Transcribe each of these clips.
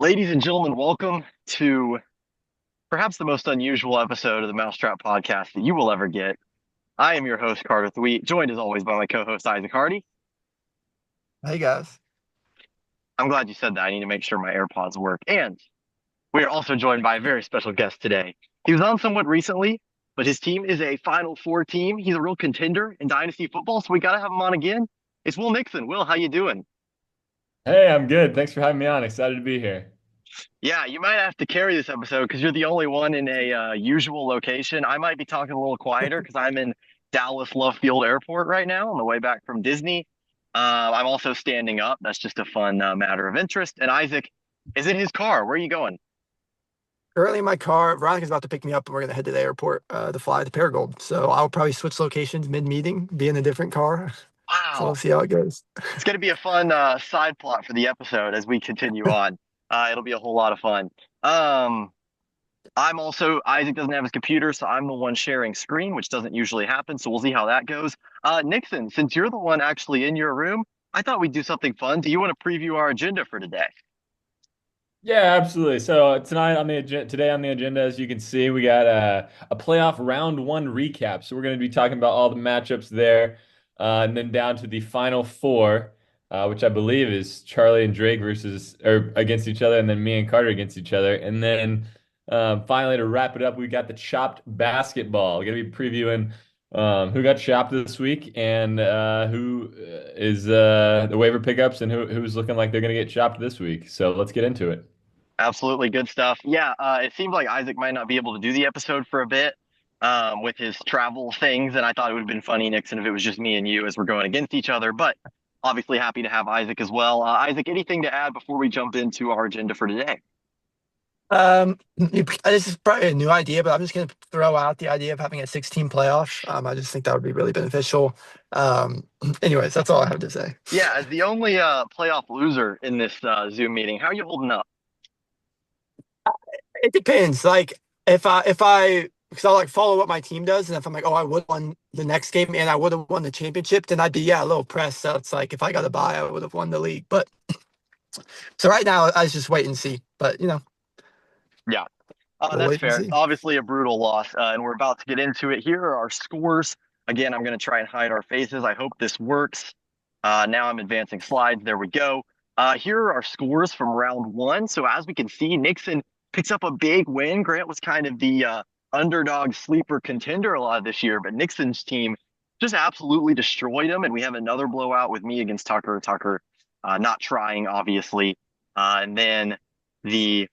Ladies and gentlemen, welcome to perhaps the most unusual episode of the Mousetrap podcast that you will ever get. I am your host, Carter Thweet, joined as always by my co-host, Isaac Hardy. Hey guys. I'm glad you said that. I need to make sure my AirPods work. And we are also joined by a very special guest today. He was on somewhat recently, but his team is a Final Four team. He's a real contender in Dynasty football, so we got to have him on again. It's Will Nixon. Will, how you doing? Hey, I'm good. Thanks for having me on. Excited to be here. Yeah, you might have to carry this episode because you're the only one in a usual location. I might be talking a little quieter because I'm in Dallas Love Field Airport right now on the way back from Disney. I'm also standing up. That's just a fun matter of interest. And Isaac is in his car. Where are you going? Currently in my car, Veronica's about to pick me up and we're gonna head to the airport to fly to Paragould. So I'll probably switch locations mid-meeting, be in a different car. So we'll Wow, see how it goes. it's going to be a fun side plot for the episode as we continue on. It'll be a whole lot of fun. Um, I'm also Isaac doesn't have his computer, so I'm the one sharing screen, which doesn't usually happen. So we'll see how that goes. Nixon, since you're the one actually in your room, I thought we'd do something fun. Do you want to preview our agenda for today? Yeah, absolutely. So tonight on the agenda, today on the agenda, as you can see, we got a playoff round one recap. So we're going to be talking about all the matchups there, and then down to the final four, which I believe is Charlie and Drake versus or against each other, and then me and Carter against each other, and then finally to wrap it up, we got the chopped basketball. We're going to be previewing who got chopped this week and who is the waiver pickups and who's looking like they're going to get chopped this week. So let's get into it. Absolutely good stuff. Yeah, it seems like Isaac might not be able to do the episode for a bit with his travel things, and I thought it would have been funny, Nixon, if it was just me and you as we're going against each other. But obviously happy to have Isaac as well. Isaac, anything to add before we jump into our agenda for today? This is probably a new idea, but I'm just gonna throw out the idea of having a 16 playoff. I just think that would be really beneficial. Um, Anyways, that's all I have to say. Yeah, as the only playoff loser in this Zoom meeting, how are you holding up? It depends. Like if I because I like follow what my team does, and if I'm like, oh, I would have won the next game and I would have won the championship, then I'd be a little pressed. So it's like if I got a bye, I would have won the league. But so right now, I just wait and see. But Yeah, we'll that's wait and fair. see. Obviously, a brutal loss, and we're about to get into it. Here are our scores. Again, I'm going to try and hide our faces. I hope this works. Now I'm advancing slides. There we go. Here are our scores from round one. So as we can see, Nixon picks up a big win. Grant was kind of the underdog sleeper contender a lot of this year, but Nixon's team just absolutely destroyed him. And we have another blowout with me against Tucker. Tucker not trying, obviously. And then the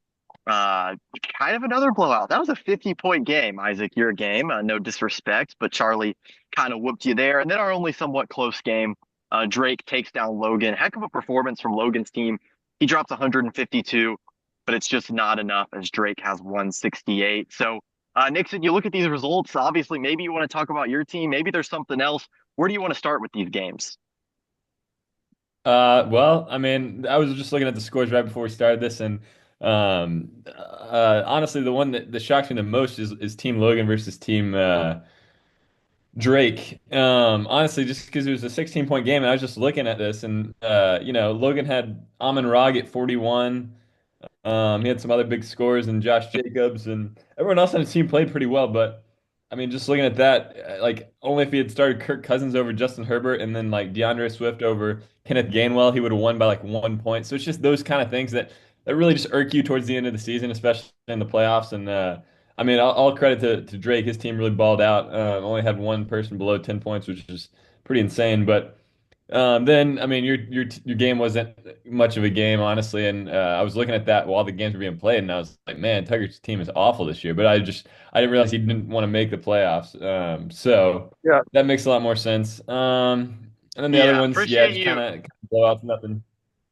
uh, kind of another blowout. That was a 50-point game, Isaac, your game. No disrespect, but Charlie kind of whooped you there. And then our only somewhat close game, Drake takes down Logan. Heck of a performance from Logan's team. He drops 152, but it's just not enough as Drake has 168. So, Nixon, you look at these results. Obviously, maybe you want to talk about your team. Maybe there's something else. Where do you want to start with these games? Well, I mean, I was just looking at the scores right before we started this, and honestly, the one that shocks me the most is Team Logan versus Team Drake. Honestly, just because it was a 16-point game, and I was just looking at this, and Logan had Amon Ra at 41. He had some other big scores and Josh Jacobs and everyone else on the team played pretty well. But I mean, just looking at that, like only if he had started Kirk Cousins over Justin Herbert and then like DeAndre Swift over Kenneth Gainwell, he would have won by like 1 point. So it's just those kind of things that really just irk you towards the end of the season, especially in the playoffs. And I mean, all credit to Drake. His team really balled out. Only had one person below 10 points, which is pretty insane. But then, I mean, your game wasn't much of a game, honestly, and I was looking at that while the games were being played, and I was like, man, Tucker's team is awful this year. But I didn't realize he didn't want to make the playoffs. So Yeah. that makes a lot more sense. And then the other Yeah, ones, yeah, appreciate just you. kind of blowouts, nothing.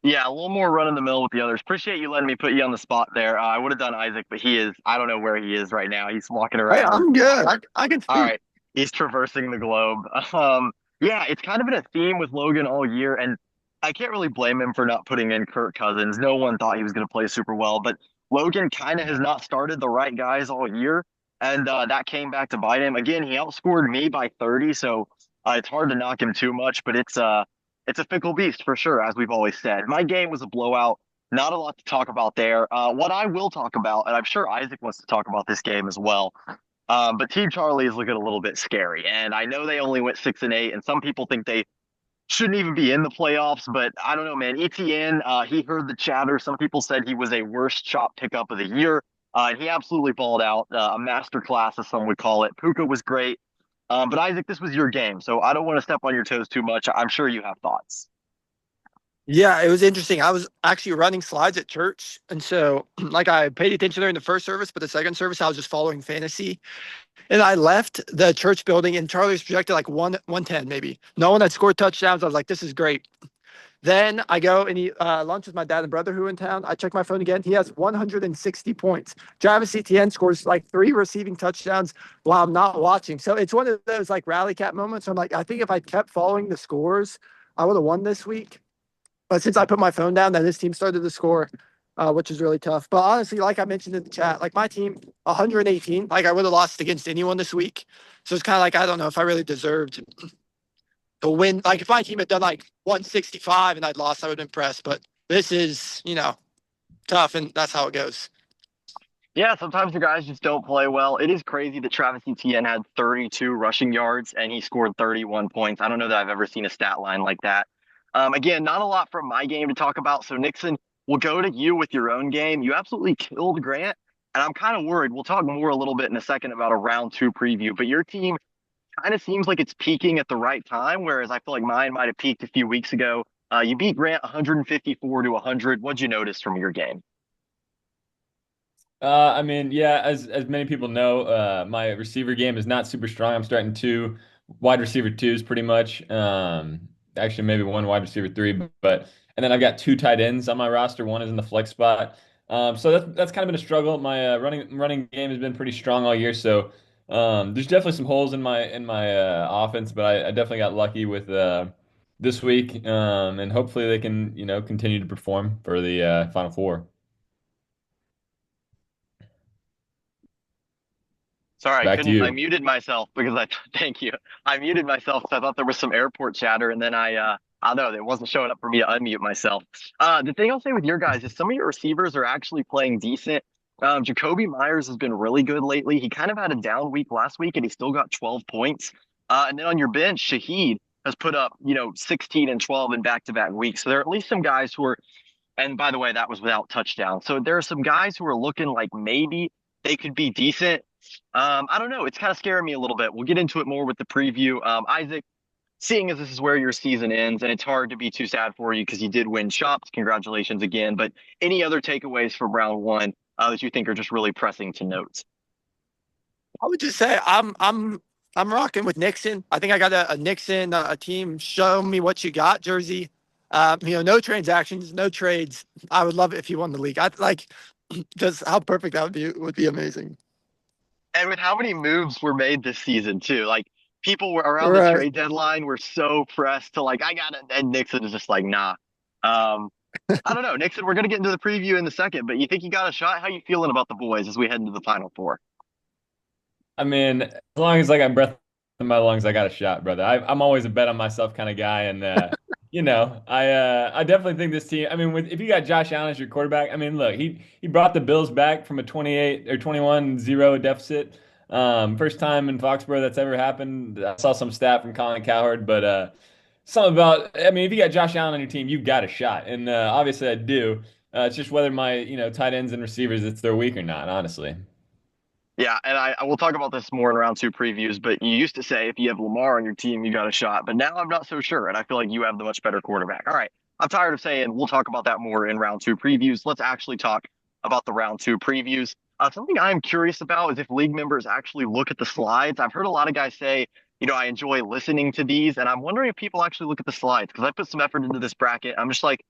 Yeah, a little more run in the mill with the others. Appreciate you letting me put you on the spot there. I would have done Isaac, but I don't know where he is right now. He's walking Hey, around. I'm good. I can All speak. right. He's traversing the globe. Yeah, it's kind of been a theme with Logan all year, and I can't really blame him for not putting in Kirk Cousins. No one thought he was going to play super well, but Logan kind of has not started the right guys all year, and that came back to bite him. Again, he outscored me by 30, so it's hard to knock him too much, but it's a fickle beast for sure, as we've always said. My game was a blowout. Not a lot to talk about there. What I will talk about, and I'm sure Isaac wants to talk about this game as well, but Team Charlie is looking a little bit scary. And I know they only went 6-8, and some people think they shouldn't even be in the playoffs. But I don't know, man. ETN, he heard the chatter. Some people said he was a worst shot pickup of the year. And he absolutely balled out, a master class, as some would call it. Puka was great. But Isaac, this was your game, so I don't want to step on your toes too much. I'm sure you have thoughts. Yeah, it was interesting. I was actually running slides at church, and so like I paid attention during the first service, but the second service I was just following fantasy. And I left the church building, and Charlie was projected like 110 maybe. No one had scored touchdowns. I was like, this is great. Then I go and eat lunch with my dad and brother who are in town. I check my phone again. He has 160 points. Travis Etienne scores like 3 receiving touchdowns while I'm not watching. So it's one of those like rally cap moments. I'm like, I think if I kept following the scores, I would have won this week. But since I put my phone down, then his team started to score, which is really tough. But honestly, like I mentioned in the chat, like my team, 118, like I would have lost against anyone this week. So it's kind of like, I don't know if I really deserved to win. Like if my team had done like 165 and I'd lost, I would have been impressed. But this is, tough, and that's how it goes. Yeah, sometimes the guys just don't play well. It is crazy that Travis Etienne had 32 rushing yards and he scored 31 points. I don't know that I've ever seen a stat line like that. Again, not a lot from my game to talk about. So, Nixon, we'll go to you with your own game. You absolutely killed Grant, and I'm kind of worried. We'll talk more a little bit in a second about a round two preview, but your team kind of seems like it's peaking at the right time, whereas I feel like mine might have peaked a few weeks ago. You beat Grant 154 to 100. What'd you notice from your game? I mean, yeah, as many people know, my receiver game is not super strong. I'm starting two wide receiver twos pretty much. Actually, maybe one wide receiver three, but and then I've got two tight ends on my roster. One is in the flex spot. So that's kind of been a struggle. My running game has been pretty strong all year. So there's definitely some holes in my offense, but I definitely got lucky with this week. And hopefully they can continue to perform for the Final Four. Sorry, I Back to couldn't. I you. muted myself because I thank you. I muted myself because I thought there was some airport chatter, and then I don't know, it wasn't showing up for me to unmute myself. The thing I'll say with your guys is some of your receivers are actually playing decent. Jacoby Myers has been really good lately. He kind of had a down week last week, and he still got 12 points. And then on your bench, Shaheed has put up 16 and 12 in back-to-back weeks. So there are at least some guys who are. And by the way, that was without touchdown. So there are some guys who are looking like maybe they could be decent. I don't know. It's kind of scaring me a little bit. We'll get into it more with the preview. Isaac, seeing as this is where your season ends, and it's hard to be too sad for you because you did win shops. Congratulations again. But any other takeaways from round one that you think are just really pressing to note? I would just say I'm rocking with Nixon. I think I got a Nixon a team. Show me what you got jersey. No transactions, no trades. I would love it if you won the league. I like just how perfect that would be amazing. And with how many moves were made this season too, like people were around the Right. trade deadline were so pressed to like I got it, and Nixon is just like nah. Um, I don't know, Nixon. We're gonna get into the preview in a second, but you think you got a shot? How you feeling about the boys as we head into the final four? I mean, as long as I got breath in my lungs, I got a shot, brother. I'm always a bet on myself kind of guy, and I definitely think this team. I mean, if you got Josh Allen as your quarterback, I mean, look, he brought the Bills back from a 28 or 21-0 deficit. First time in Foxborough that's ever happened. I saw some stat from Colin Cowherd, but something about. I mean, if you got Josh Allen on your team, you've got a shot, and obviously I do. It's just whether my tight ends and receivers it's their week or not, honestly. Yeah, and I will talk about this more in round two previews, but you used to say if you have Lamar on your team, you got a shot. But now I'm not so sure, and I feel like you have the much better quarterback. All right, I'm tired of saying we'll talk about that more in round two previews. Let's actually talk about the round two previews. Something I'm curious about is if league members actually look at the slides. I've heard a lot of guys say, I enjoy listening to these, and I'm wondering if people actually look at the slides because I put some effort into this bracket. I'm just like,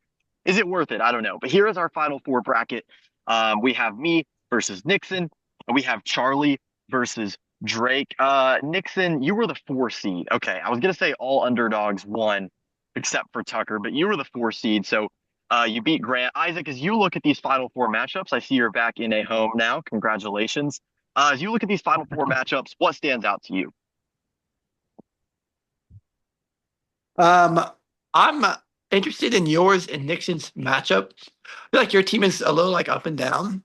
is it worth it? I don't know. But here is our final four bracket. We have me versus Nixon. We have Charlie versus Drake. Nixon, you were the 4 seed. Okay, I was gonna say all underdogs won except for Tucker, but you were the 4 seed, so you beat Grant. Isaac, as you look at these final four matchups, I see you're back in a home now. Congratulations. As you look at these final four matchups, what stands out to you? Um, I'm interested in yours and Nixon's matchup. I feel like your team is a little like up and down.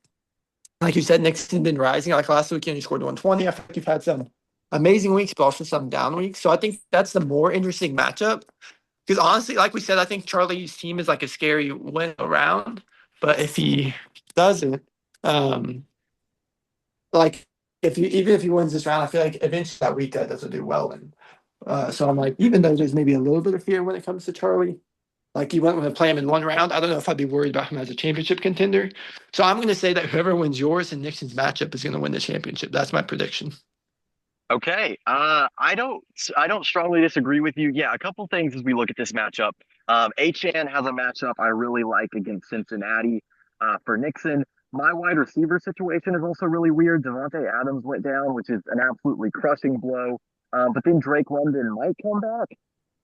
Like you said, Nixon's been rising. Like last weekend, you scored 120. I feel like you've had some amazing weeks, but also some down weeks. So I think that's the more interesting matchup. Because honestly, like we said, I think Charlie's team is like a scary win around. But if he doesn't, um, like if you even if he wins this round, I feel like eventually that week that doesn't do well. And so I'm like, even though there's maybe a little bit of fear when it comes to Charlie, like you went to play him in one round. I don't know if I'd be worried about him as a championship contender. So I'm going to say that whoever wins yours and Nixon's matchup is going to win the championship. That's my prediction. Okay. I don't strongly disagree with you. Yeah, a couple things as we look at this matchup. Achan has a matchup I really like against Cincinnati. For Nixon, my wide receiver situation is also really weird. Devontae Adams went down, which is an absolutely crushing blow. But then Drake London might come back.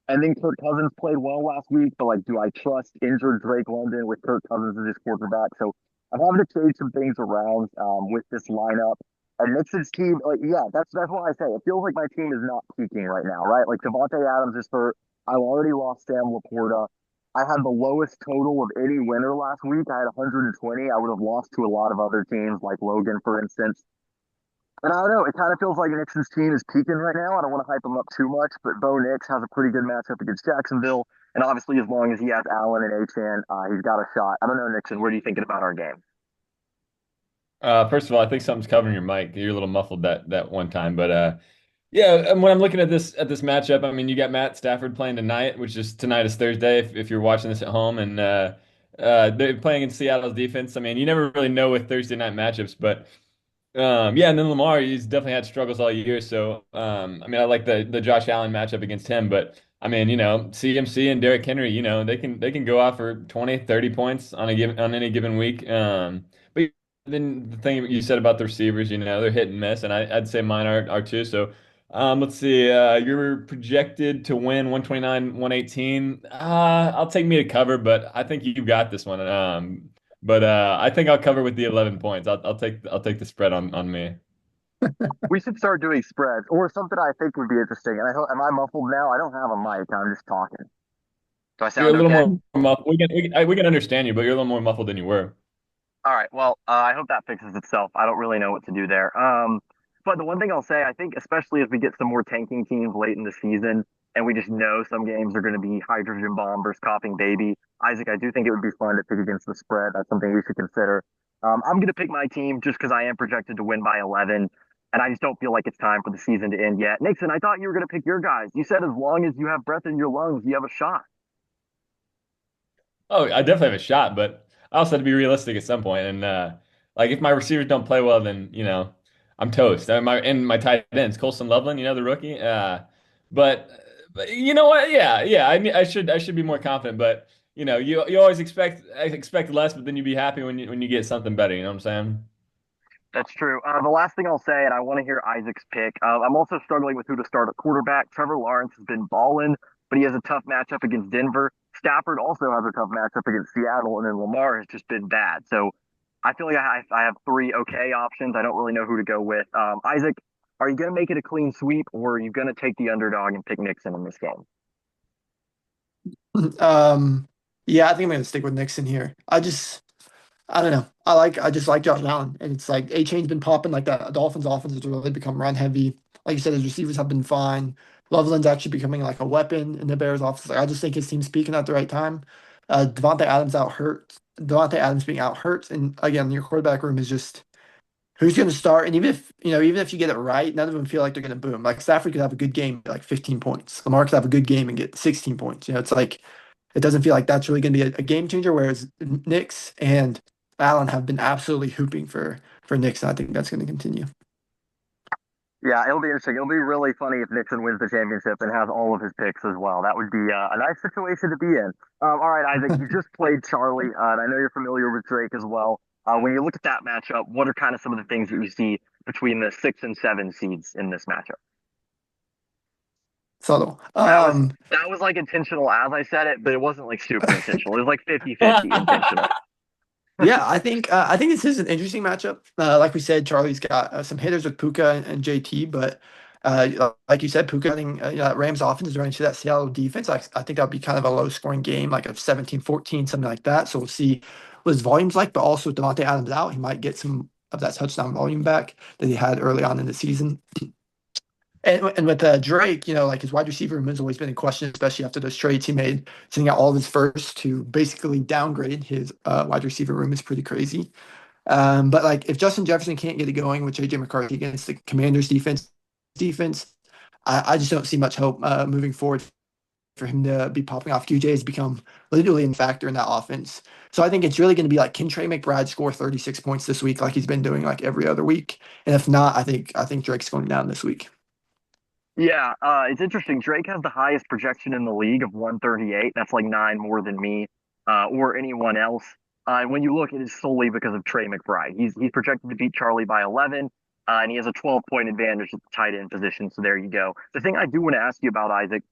And then Kirk Cousins played well last week, but like, do I trust injured Drake London with Kirk Cousins as his quarterback? So I'm having to change some things around with this lineup. And Nixon's team, like, yeah, that's why I say it feels like my team is not peaking right now, right? Like Devontae Adams is hurt. I already lost Sam Laporta. I had the lowest total of any winner last week. I had 120. I would have lost to a lot of other teams, like Logan, for instance. And I don't know, it kind of feels like Nixon's team is peaking right now. I don't want to hype him up too much, but Bo Nix has a pretty good matchup against Jacksonville. And obviously, as long as he has Allen and Achan, he's got a shot. I don't know, Nixon, what are you thinking about our game? First of all, I think something's covering your mic. You're a little muffled that one time, but yeah. And when I'm looking at this matchup, I mean, you got Matt Stafford playing tonight, which is tonight is Thursday. If you're watching this at home, and they're playing in Seattle's defense. I mean, you never really know with Thursday night matchups, but yeah, and then Lamar, he's definitely had struggles all year. So, I mean, I like the Josh Allen matchup against him, but I mean, CMC and Derrick Henry, they can go out for 20, 30 points on any given week. But then the thing you said about the receivers, they're hit and miss, and I'd say mine are too. So, let's see. You're projected to win 129, 118. I'll take me to cover, but I think you got this one. But I think I'll cover with the 11 points. I'll take the spread on me. We should start doing spreads or something I think would be interesting. And I hope, am I muffled now? I don't have a mic. I'm just talking. Do I You're a sound little okay? more muffled. We can understand you, but you're a little more muffled than you were. All right. Well, I hope that fixes itself. I don't really know what to do there. But the one thing I'll say, I think, especially as we get some more tanking teams late in the season, and we just know some games are going to be hydrogen bomb versus coughing baby. Isaac, I do think it would be fun to pick against the spread. That's something we should consider. I'm going to pick my team just because I am projected to win by 11, and I just don't feel like it's time for the season to end yet. Nixon, I thought you were going to pick your guys. You said as long as you have breath in your lungs, you have a shot. Oh, I definitely have a shot, but I also have to be realistic at some point. And like if my receivers don't play well, then I'm toast. And my tight ends, Colson Loveland, the rookie. But but you know what? Yeah, yeah. I should be more confident, but you always expect less, but then you be happy when you get something better. You know what I'm saying? That's true. The last thing I'll say, and I want to hear Isaac's pick. I'm also struggling with who to start at quarterback. Trevor Lawrence has been balling, but he has a tough matchup against Denver. Stafford also has a tough matchup against Seattle, and then Lamar has just been bad. So I feel like I have three okay options. I don't really know who to go with. Isaac, are you going to make it a clean sweep, or are you going to take the underdog and pick Nixon in this game? Um, yeah, I think I'm going to stick with Nixon here. I don't know. I just like Josh Allen, and it's like A Chain's been popping. Like the Dolphins' offense has really become run heavy. Like you said, his receivers have been fine. Loveland's actually becoming like a weapon in the Bears' offense. Like, I just think his team's peaking at the right time. Devontae Adams out hurt. Devontae Adams being out hurts, and again, your quarterback room is just who's going to start. And even if you get it right, none of them feel like they're going to boom. Like Stafford could have a good game, like 15 points. Lamar could have a good game and get 16 points. It's like it doesn't feel like that's really going to be a game changer. Whereas Knicks and Allen have been absolutely hooping for Knicks, and I think that's going to continue. Yeah, it'll be interesting. It'll be really funny if Nixon wins the championship and has all of his picks as well. That would be a nice situation to be in. All right, Isaac, you just played Charlie, and I know you're familiar with Drake as well. When you look at that matchup, what are kind of some of the things that you see between the 6 and 7 seeds in this matchup? Subtle. That was like intentional as I said it, but it wasn't like super intentional. It was like 50-50 intentional. Yeah, I think this is an interesting matchup. Like we said, Charlie's got some hitters with Puka and JT, but Like you said, Puka, that Rams offense is running to that Seattle defense. I think that would be kind of a low scoring game, like a 17-14, something like that. So we'll see what his volume's like, but also with Devontae Adams out, he might get some of that touchdown volume back that he had early on in the season. And with Drake, like his wide receiver room has always been in question, especially after those trades he made, sending out all of his first to basically downgrade his wide receiver room is pretty crazy. But like if Justin Jefferson can't get it going with JJ McCarthy against the Commanders defense, I just don't see much hope moving forward for him to be popping off. QJ has become literally a factor in that offense. So I think it's really going to be like, can Trey McBride score 36 points this week like he's been doing like every other week? And if not, I think Drake's going down this week. Yeah, it's interesting. Drake has the highest projection in the league of 138. That's like nine more than me or anyone else. And when you look, it is solely because of Trey McBride. He's projected to beat Charlie by 11, and he has a 12-point advantage at the tight end position. So there you go. The thing I do want to ask you about, Isaac,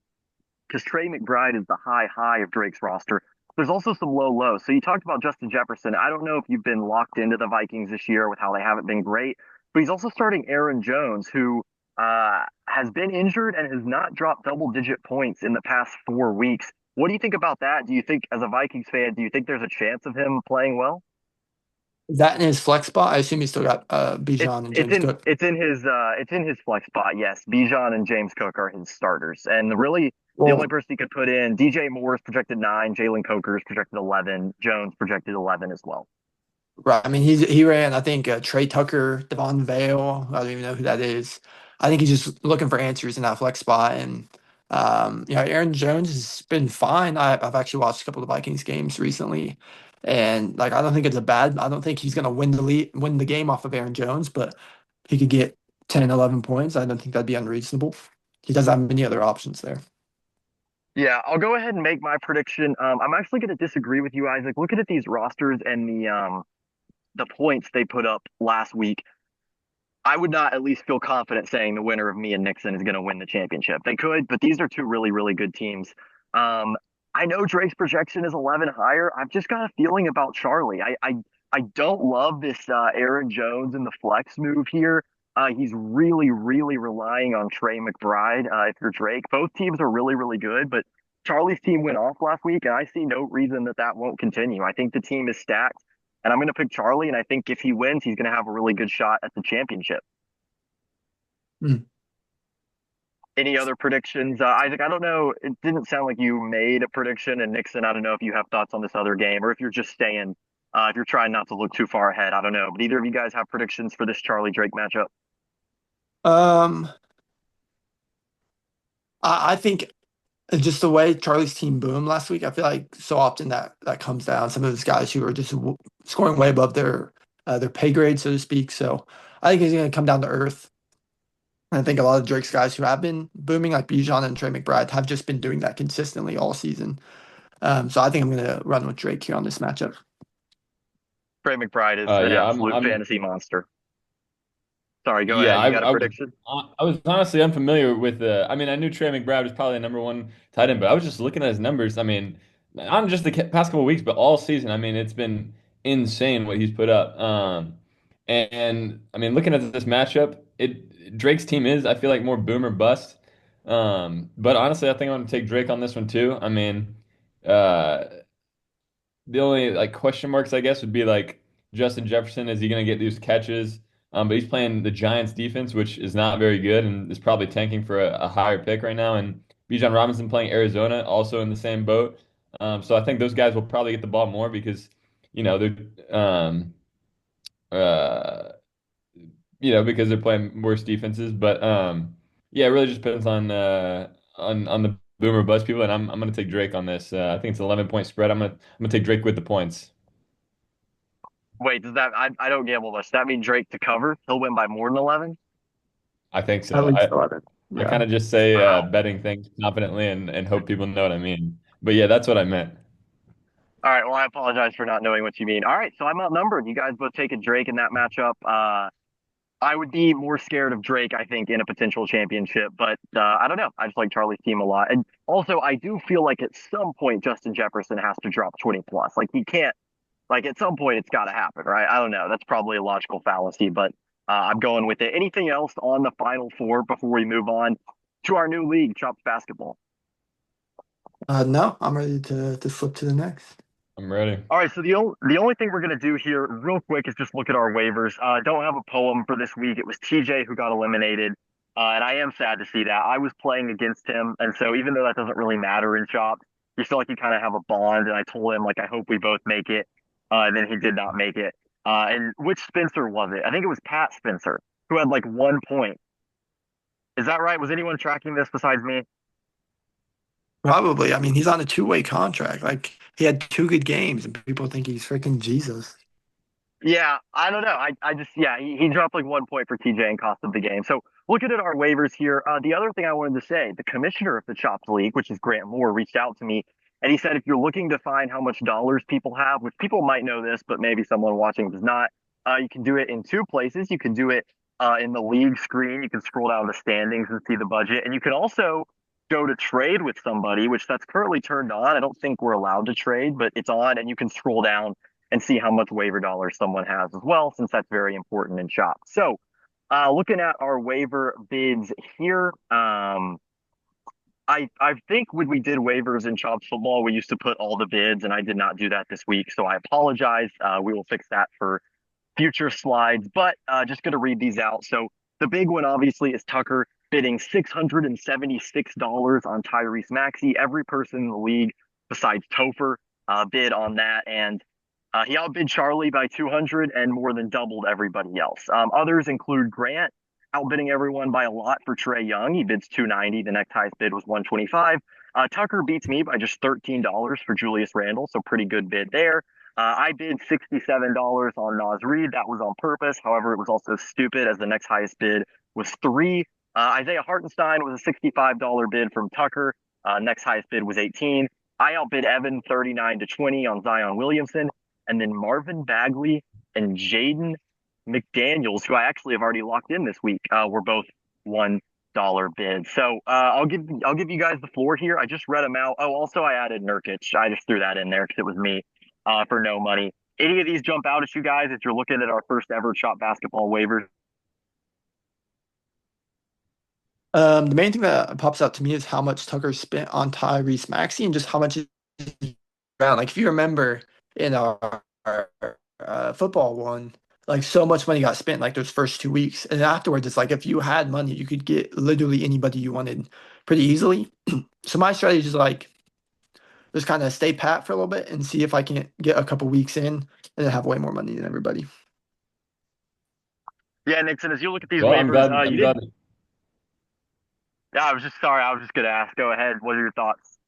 because Trey McBride is the high of Drake's roster. There's also some low. So you talked about Justin Jefferson. I don't know if you've been locked into the Vikings this year with how they haven't been great, but he's also starting Aaron Jones, who has been injured and has not dropped double-digit points in the past 4 weeks. What do you think about that? Do you think, as a Vikings fan, do you think there's a chance of him playing well? That in his flex spot, I assume he's still got It's Bijan and it's James in Cook. it's in his flex spot. Yes, Bijan and James Cook are his starters, and really the only Well, person he could put in, DJ Moore is projected 9, Jalen Coker is projected 11, Jones projected 11 as well. right. I mean, he ran, I think, Trey Tucker, Devon Vale. I don't even know who that is. I think he's just looking for answers in that flex spot. And, Aaron Jones has been fine. I've actually watched a couple of the Vikings games recently. And, like, I don't think he's going to win the game off of Aaron Jones, but he could get 10, 11 points. I don't think that'd be unreasonable. He doesn't have many other options there. Yeah, I'll go ahead and make my prediction. I'm actually going to disagree with you, Isaac. Looking at these rosters and the points they put up last week, I would not at least feel confident saying the winner of me and Nixon is going to win the championship. They could, but these are two really good teams. Um, I know Drake's projection is 11 higher. I've just got a feeling about Charlie. I don't love this Aaron Jones and the flex move here. He's really relying on Trey McBride. If you're Drake, both teams are really good, but Charlie's team went off last week, and I see no reason that that won't continue. I think the team is stacked. And I'm going to pick Charlie, and I think if he wins, he's going to have a really good shot at the championship. Hmm. Any other predictions? Isaac, I don't know. It didn't sound like you made a prediction. And Nixon, I don't know if you have thoughts on this other game or if you're just staying, if you're trying not to look too far ahead. I don't know. But either of you guys have predictions for this Charlie Drake matchup? Um, I think just the way Charlie's team boomed last week, I feel like so often that comes down some of those guys who are just scoring way above their pay grade, so to speak. So I think he's going to come down to earth. And I think a lot of Drake's guys who have been booming, like Bijan and Trey McBride, have just been doing that consistently all season. So I think I'm going to run with Drake here on this matchup. Trey McBride is an Yeah, absolute fantasy monster. Sorry, go yeah, ahead. You got a prediction? I was honestly unfamiliar with the. I mean, I knew Trey McBride was probably the number one tight end, but I was just looking at his numbers. I mean, not just the past couple of weeks, but all season. I mean, it's been insane what he's put up. I mean, looking at this matchup, it Drake's team is I feel like more boom or bust. But honestly, I think I'm going to take Drake on this one too. I mean, uh, the only like question marks I guess would be like Justin Jefferson. Is he going to get these catches? But he's playing the Giants defense, which is not very good and is probably tanking for a higher pick right now. And Bijan Robinson playing Arizona, also in the same boat. So I think those guys will probably get the ball more because, they're uh, because they're playing worse defenses. But yeah, it really just depends on the boomer bust people. And I'm gonna take Drake on this. I think it's an 11-point spread. I'm gonna take Drake with the points. Wait, does that, I don't gamble much. Does that mean Drake to cover? He'll win by more than 11? I think At so. least 11. I Yeah. kind of just say Wow. betting things confidently and hope people know what I mean. But yeah, that's what I meant. All right. Well, I apologize for not knowing what you mean. All right. So I'm outnumbered. You guys both taking Drake in that matchup. I would be more scared of Drake, I think, in a potential championship, but I don't know. I just like Charlie's team a lot. And also, I do feel like at some point, Justin Jefferson has to drop 20 plus. Like, he can't, like, at some point, it's got to happen, right? I don't know. That's probably a logical fallacy, but I'm going with it. Anything else on the final four before we move on to our new league, Chops Basketball? No, I'm ready to flip to the next. I'm ready. All right, so the only thing we're gonna do here, real quick, is just look at our waivers. Don't have a poem for this week. It was TJ who got eliminated, and I am sad to see that. I was playing against him, and so even though that doesn't really matter in shop, you feel like you kind of have a bond. And I told him like I hope we both make it, and then he did not make it. And which Spencer was it? I think it was Pat Spencer who had like 1 point. Is that right? Was anyone tracking this besides me? Probably. I mean, he's on a two-way contract. Like he had two good games, and people think he's freaking Jesus. Yeah, I don't know. I just yeah, he dropped like 1 point for TJ and cost him the game. So looking at our waivers here, the other thing I wanted to say, the commissioner of the Chops League, which is Grant Moore, reached out to me and he said if you're looking to find how much dollars people have, which people might know this, but maybe someone watching does not, you can do it in two places. You can do it in the league screen. You can scroll down the standings and see the budget, and you can also go to trade with somebody, which that's currently turned on. I don't think we're allowed to trade, but it's on, and you can scroll down and see how much waiver dollars someone has as well, since that's very important in shop. So, looking at our waiver bids here, I think when we did waivers in Chops football, we used to put all the bids, and I did not do that this week, so I apologize. We will fix that for future slides, but just going to read these out. So the big one obviously is Tucker bidding $676 on Tyrese Maxey. Every person in the league besides Topher bid on that, and he outbid Charlie by 200 and more than doubled everybody else. Others include Grant outbidding everyone by a lot for Trey Young. He bids 290. The next highest bid was 125. Tucker beats me by just $13 for Julius Randle, so pretty good bid there. I bid $67 on Nas Reed. That was on purpose. However, it was also stupid as the next highest bid was three. Isaiah Hartenstein was a $65 bid from Tucker. Next highest bid was 18. I outbid Evan 39 to 20 on Zion Williamson. And then Marvin Bagley and Jaden McDaniels, who I actually have already locked in this week, were both $1 bids. So I'll give you guys the floor here. I just read them out. Oh, also I added Nurkic. I just threw that in there because it was me for no money. Any of these jump out at you guys if you're looking at our first ever Shop Basketball waivers? The main thing that pops out to me is how much Tucker spent on Tyrese Maxey and just how much is around. Like if you remember in our football one, like so much money got spent like those first 2 weeks, and afterwards it's like if you had money, you could get literally anybody you wanted pretty easily. So my strategy is like just kind of stay pat for a little bit and see if I can get a couple weeks in and then have way more money than everybody. Yeah, Nixon, as you look at these Well, I'm waivers, glad. you I'm did. glad. Yeah, I was just sorry. I was just going to ask. Go ahead. What are your thoughts?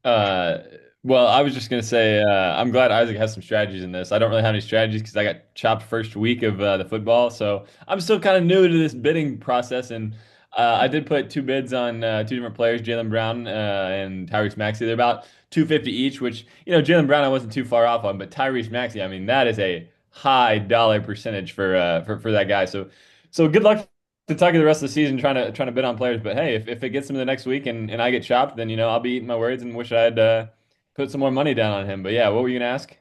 Uh, well, I was just gonna say I'm glad Isaac has some strategies in this. I don't really have any strategies because I got chopped first week of the football, so I'm still kind of new to this bidding process. And I did put two bids on two different players, Jalen Brown and Tyrese Maxey. They're about 250 each, which Jalen Brown I wasn't too far off on, but Tyrese Maxey, I mean that is a high dollar percentage for that guy. So good luck to Tucker the rest of the season trying to bid on players. But hey, if it gets him to the next week and I get chopped, then I'll be eating my words and wish I had put some more money down on him. But yeah, what were you gonna ask?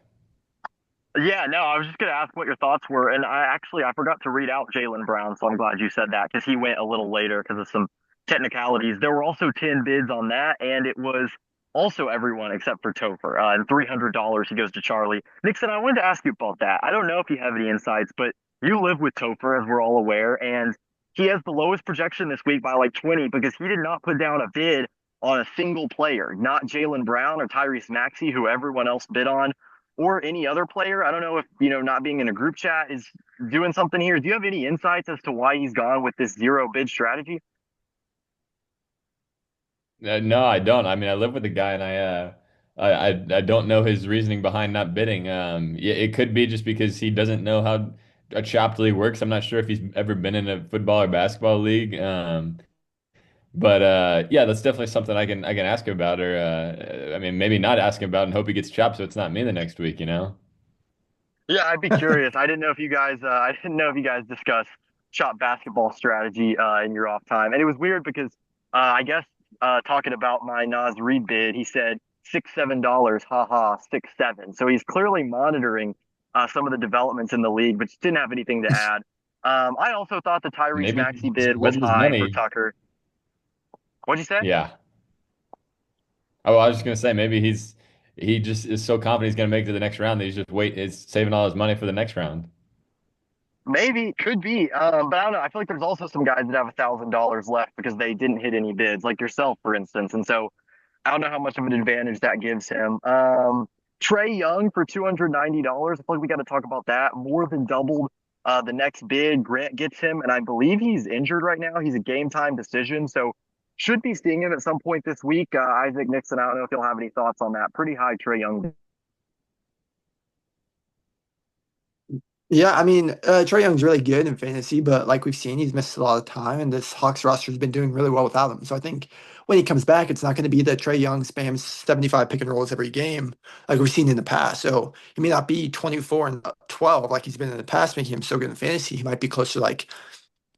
Yeah, no, I was just going to ask what your thoughts were. And I forgot to read out Jalen Brown, so I'm glad you said that because he went a little later because of some technicalities. There were also 10 bids on that, and it was also everyone except for Topher. And $300 he goes to Charlie. Nixon, I wanted to ask you about that. I don't know if you have any insights, but you live with Topher, as we're all aware, and he has the lowest projection this week by like 20 because he did not put down a bid on a single player, not Jalen Brown or Tyrese Maxey, who everyone else bid on or any other player. I don't know if, not being in a group chat is doing something here. Do you have any insights as to why he's gone with this zero bid strategy? No, I don't. I mean, I live with the guy, and I don't know his reasoning behind not bidding. Yeah, it could be just because he doesn't know how a chopped league works. I'm not sure if he's ever been in a football or basketball league. But yeah, that's definitely something I can ask him about, or I mean, maybe not ask him about and hope he gets chopped so it's not me the next week, you know? Yeah, I'd be curious. I didn't know if you guys, I didn't know if you guys discuss shop basketball strategy in your off time. And it was weird because I guess talking about my Nas Reed bid, he said $6, $7, haha, 6, 7. So he's clearly monitoring some of the developments in the league, but just didn't have anything to add. I also thought the Tyrese Maybe Maxey he's bid was spreading his high for money. Tucker. What'd you say? Yeah. Oh, I was just gonna say maybe he just is so confident he's gonna make it to the next round that he's saving all his money for the next round. Maybe, could be. But I don't know. I feel like there's also some guys that have $1,000 left because they didn't hit any bids, like yourself, for instance. And so I don't know how much of an advantage that gives him. Trey Young for $290. I feel like we got to talk about that. More than doubled the next bid Grant gets him, and I believe he's injured right now. He's a game time decision, so should be seeing him at some point this week. Isaac Nixon, I don't know if you'll have any thoughts on that. Pretty high Trey Young. Yeah, I mean, Trae Young's really good in fantasy, but like we've seen, he's missed a lot of time, and this Hawks roster has been doing really well without him. So I think when he comes back, it's not going to be the Trae Young spams 75 pick and rolls every game like we've seen in the past. So he may not be 24 and 12 like he's been in the past, making him so good in fantasy. He might be closer to like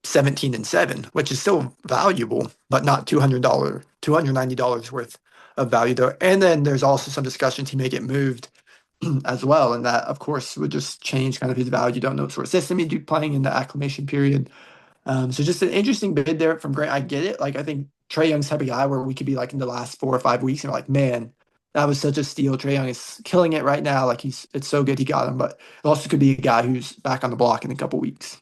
17 and 7, which is still valuable, but not $290 worth of value there. And then there's also some discussions he may get moved as well. And that, of course, would just change kind of his value. You don't know what sort of system he'd be playing in the acclimation period. So just an interesting bid there from Grant. I get it. Like, I think Trae Young's type of guy where we could be like in the last 4 or 5 weeks and we're like, man, that was such a steal. Trae Young is killing it right now. Like, it's so good he got him. But it also could be a guy who's back on the block in a couple weeks.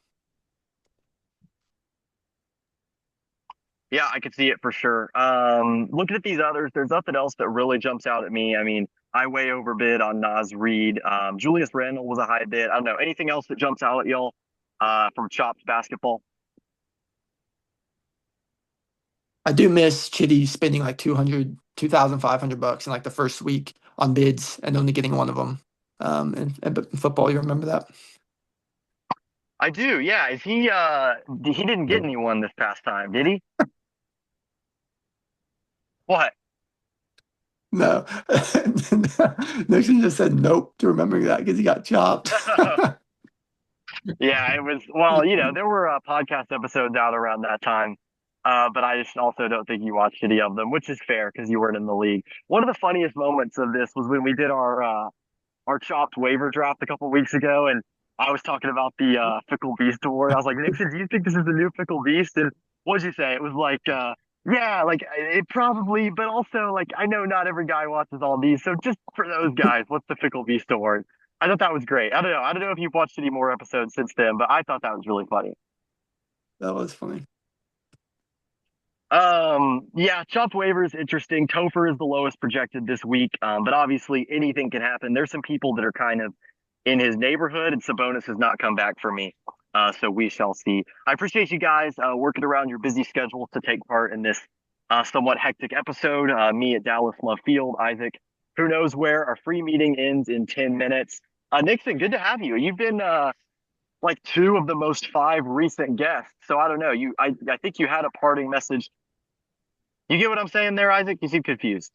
Yeah, I could see it for sure. Looking at these others, there's nothing else that really jumps out at me. I mean, I way overbid on Nas Reed. Julius Randle was a high bid. I don't know. Anything else that jumps out at y'all from Chopped Basketball? I do miss Chitty spending like 200, 2,500 bucks in like the first week on bids and only getting one of them. And football, you remember that? I do. Yeah. Is he didn't get Nope. anyone this past time, did he? What? No. Nixon just said nope to remembering that because he got chopped. Yeah, it was, well, there were podcast episodes out around that time. But I just also don't think you watched any of them, which is fair because you weren't in the league. One of the funniest moments of this was when we did our chopped waiver draft a couple weeks ago, and I was talking about the Fickle Beast award. I was like, Nixon, do you think this is the new Fickle Beast? And what'd you say? It was like, yeah, like it probably, but also like I know not every guy watches all these, so just for those guys, what's the Fickle Beast award? I thought that was great. I don't know. I don't know if you've watched any more episodes since then, but I thought that was really funny. That was funny. Yeah, chopped waivers, interesting. Topher is the lowest projected this week, but obviously anything can happen. There's some people that are kind of in his neighborhood, and Sabonis has not come back for me. So we shall see. I appreciate you guys working around your busy schedules to take part in this somewhat hectic episode. Me at Dallas Love Field, Isaac, who knows where. Our free meeting ends in 10 minutes. Nixon, good to have you. You've been like two of the most five recent guests. So I don't know. I think you had a parting message. You get what I'm saying there, Isaac? You seem confused.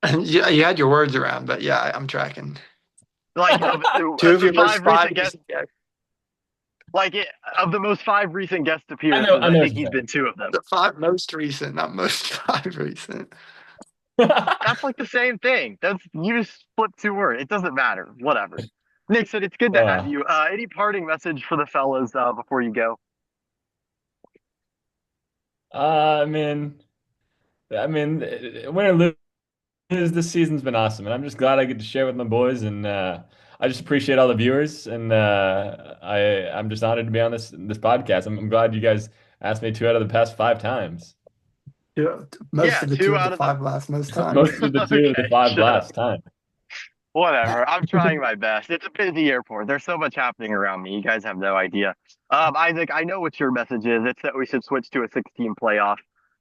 Yeah, you had your words around, but yeah, I'm tracking. Like Two of the your most five five. recent guests, like of the most five recent guest I appearances, I know what think you're he's saying. been two of them. The five most recent, not most five recent. That's like the same thing. That's you just flip two words. It doesn't matter. Whatever. Nixon, it's good to have Uh, you. Any parting message for the fellas before you go? I mean, win or lose, this season's been awesome, and I'm just glad I get to share with my boys, and I just appreciate all the viewers, and I'm just honored to be on this podcast. I'm glad you guys asked me two out of the past five times. Yeah, most Yeah, of the two two of the out of the. five last most times. Most of the two of the Okay, five shut up. last time. Whatever. I'm trying my best. It's a busy airport. There's so much happening around me. You guys have no idea. Isaac, I know what your message is. It's that we should switch to a 16 playoff.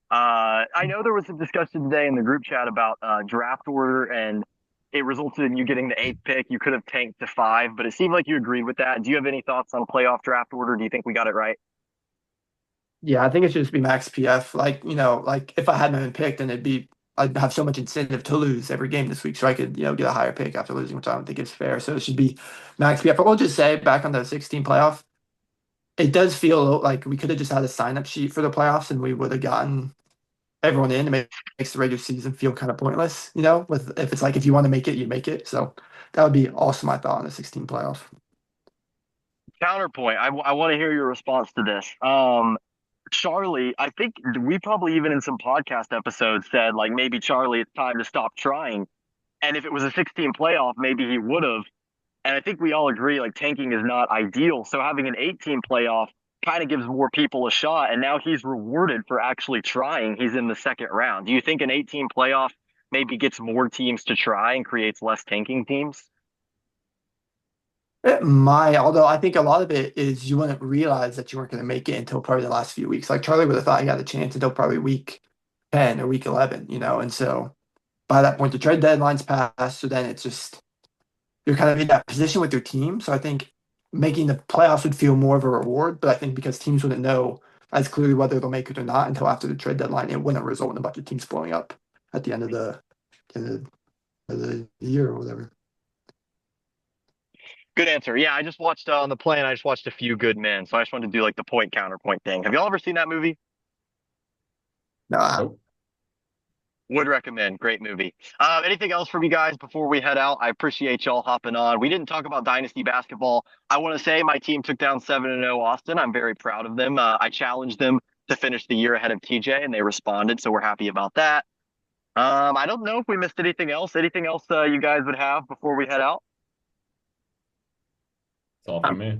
I know there was some discussion today in the group chat about draft order, and it resulted in you getting the eighth pick. You could have tanked to five, but it seemed like you agreed with that. Do you have any thoughts on playoff draft order? Do you think we got it right? Yeah, I think it should just be max PF. Like, like if I hadn't been picked, then I'd have so much incentive to lose every game this week, so I could, get a higher pick after losing, which I don't think is fair. So it should be max PF. But we'll just say back on the 16 playoff, it does feel like we could have just had a sign up sheet for the playoffs and we would have gotten everyone in. It makes the regular season feel kind of pointless, with if it's like if you want to make it, you make it. So That would be awesome, I thought, in a 16 playoff. Counterpoint. I want to hear your response to this. Charlie, I think we probably even in some podcast episodes said like maybe Charlie, it's time to stop trying. And if it was a 16 playoff, maybe he would have. And I think we all agree like tanking is not ideal. So having an 18 playoff kind of gives more people a shot. And now he's rewarded for actually trying. He's in the second round. Do you think an 18 playoff maybe gets more teams to try and creates less tanking teams? It might, although I think a lot of it is you wouldn't realize that you weren't going to make it until probably the last few weeks. Like Charlie would have thought he had a chance until probably week 10 or week 11, And so by that point, the trade deadline's passed. So then it's just, you're kind of in that position with your team. So I think making the playoffs would feel more of a reward. But I think because teams wouldn't know as clearly whether they'll make it or not until after the trade deadline, it wouldn't result in a bunch of teams blowing up at the end of the year or whatever. Good answer. Yeah, I just watched on the plane. I just watched A Few Good Men, so I just wanted to do like the point counterpoint thing. Have y'all ever seen that movie? No, Nope. Would recommend. Great movie. Anything else from you guys before we head out? I appreciate y'all hopping on. We didn't talk about Dynasty basketball. I want to say my team took down 7-0 Austin. I'm very proud of them. I challenged them to finish the year ahead of TJ, and they responded, so we're happy about that. I don't know if we missed anything else. Anything else you guys would have before we head out? It's all from me.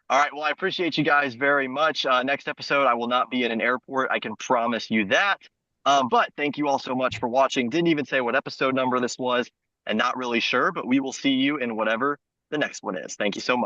All right. Well, I appreciate you guys very much. Next episode, I will not be in an airport. I can promise you that. But thank you all so much for watching. Didn't even say what episode number this was, and not really sure, but we will see you in whatever the next one is. Thank you so much.